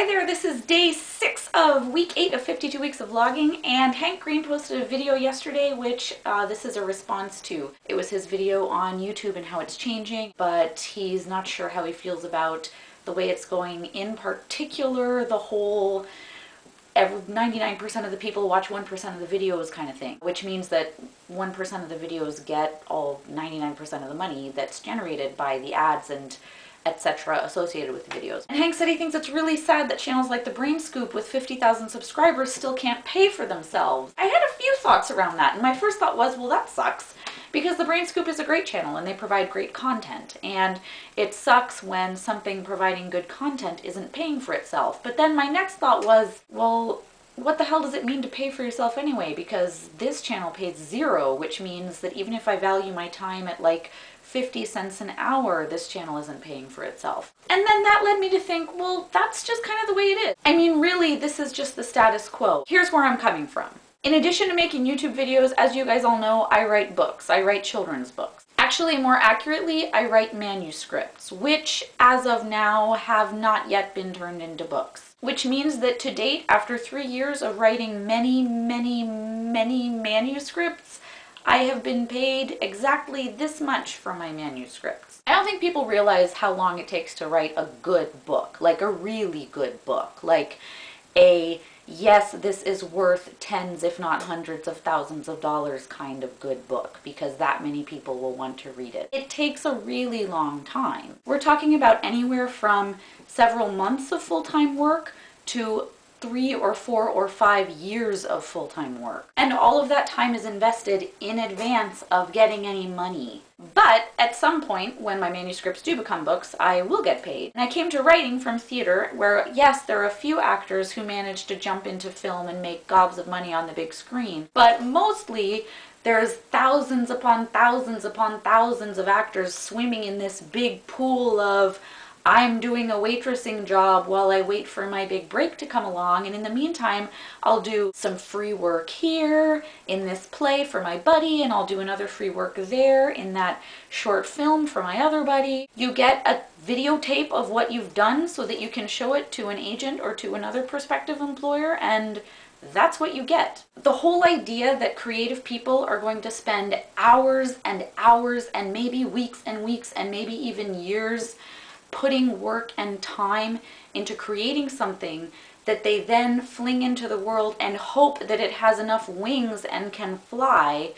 Hi there, this is day 6 of week 8 of 52 weeks of vlogging, and Hank Green posted a video yesterday which this is a response to. It was his video on YouTube and how it's changing, but he's not sure how he feels about the way it's going, in particular the whole 99% of the people watch 1% of the videos kind of thing, which means that 1% of the videos get all 99% of the money that's generated by the ads and etc. associated with the videos. And Hank said he thinks it's really sad that channels like The Brain Scoop with 50,000 subscribers still can't pay for themselves. I had a few thoughts around that, and my first thought was, well, that sucks, because The Brain Scoop is a great channel and they provide great content, and it sucks when something providing good content isn't paying for itself. But then my next thought was, well, what the hell does it mean to pay for yourself anyway? Because this channel pays $0, which means that even if I value my time at like 50 cents an hour, this channel isn't paying for itself. And then that led me to think, well, that's just kind of the way it is. I mean, really, this is just the status quo. Here's where I'm coming from. In addition to making YouTube videos, as you guys all know, I write books. I write children's books. Actually, more accurately, I write manuscripts, which as of now have not yet been turned into books. Which means that to date, after 3 years of writing many manuscripts, I have been paid exactly this much for my manuscripts. I don't think people realize how long it takes to write a good book, like a really good book, like a yes, this is worth tens if not hundreds of thousands of dollars kind of good book, because that many people will want to read it. It takes a really long time. We're talking about anywhere from several months of full-time work to 3 or 4 or 5 years of full-time work. And all of that time is invested in advance of getting any money. But at some point, when my manuscripts do become books, I will get paid. And I came to writing from theater, where yes, there are a few actors who manage to jump into film and make gobs of money on the big screen, but mostly there's thousands upon thousands upon thousands of actors swimming in this big pool of, I'm doing a waitressing job while I wait for my big break to come along, and in the meantime I'll do some free work here in this play for my buddy, and I'll do another free work there in that short film for my other buddy. You get a videotape of what you've done so that you can show it to an agent or to another prospective employer, and that's what you get. The whole idea that creative people are going to spend hours and hours and maybe weeks and weeks and maybe even years putting work and time into creating something that they then fling into the world and hope that it has enough wings and can fly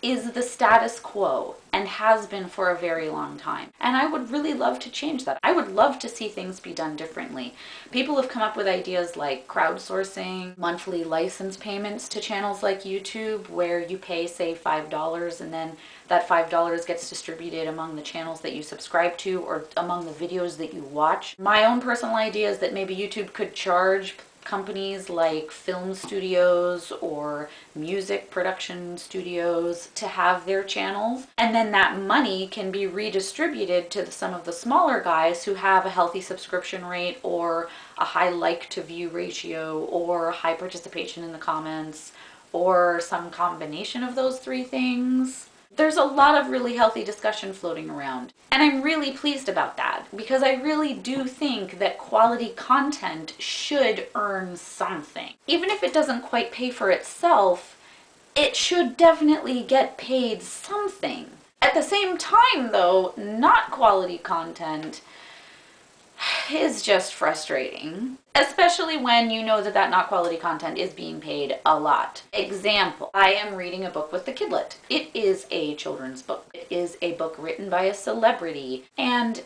is the status quo, and has been for a very long time. And I would really love to change that. I would love to see things be done differently. People have come up with ideas like crowdsourcing, monthly license payments to channels like YouTube, where you pay, say, $5, and then that $5 gets distributed among the channels that you subscribe to or among the videos that you watch. My own personal idea is that maybe YouTube could charge companies like film studios or music production studios to have their channels, and then that money can be redistributed to some of the smaller guys who have a healthy subscription rate or a high like to view ratio or high participation in the comments or some combination of those three things. There's a lot of really healthy discussion floating around, and I'm really pleased about that, because I really do think that quality content should earn something. Even if it doesn't quite pay for itself, it should definitely get paid something. At the same time, though, not quality content is just frustrating, especially when you know that not quality content is being paid a lot. Example, I am reading a book with the Kidlet. It is a children's book. It is a book written by a celebrity, and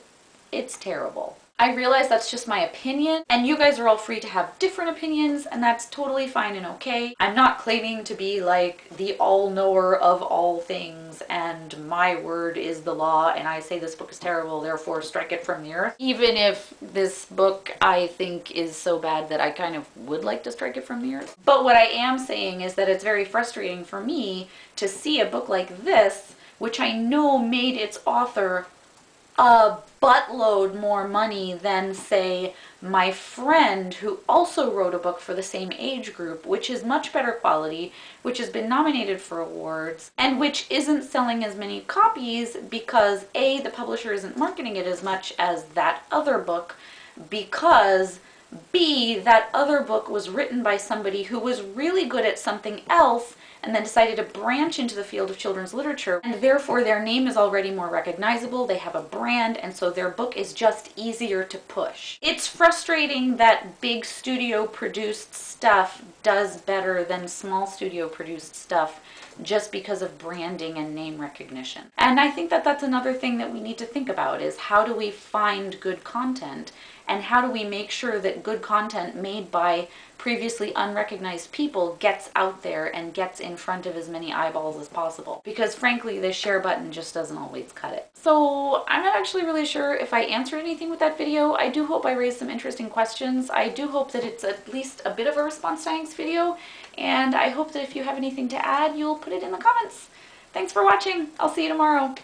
it's terrible. I realize that's just my opinion, and you guys are all free to have different opinions, and that's totally fine and okay. I'm not claiming to be like the all-knower of all things, and my word is the law, and I say this book is terrible, therefore strike it from the earth. Even if this book I think is so bad that I kind of would like to strike it from the earth. But what I am saying is that it's very frustrating for me to see a book like this, which I know made its author a buttload more money than, say, my friend who also wrote a book for the same age group, which is much better quality, which has been nominated for awards, and which isn't selling as many copies because A, the publisher isn't marketing it as much as that other book, because B, that other book was written by somebody who was really good at something else and then decided to branch into the field of children's literature, and therefore their name is already more recognizable, they have a brand, and so their book is just easier to push. It's frustrating that big studio produced stuff does better than small studio produced stuff just because of branding and name recognition. And I think that that's another thing that we need to think about, is how do we find good content, and how do we make sure that good content made by previously unrecognized people gets out there and gets in front of as many eyeballs as possible. Because frankly, the share button just doesn't always cut it. So I'm not actually really sure if I answered anything with that video. I do hope I raised some interesting questions. I do hope that it's at least a bit of a response to Hank's video. And I hope that if you have anything to add, you'll put it in the comments. Thanks for watching. I'll see you tomorrow.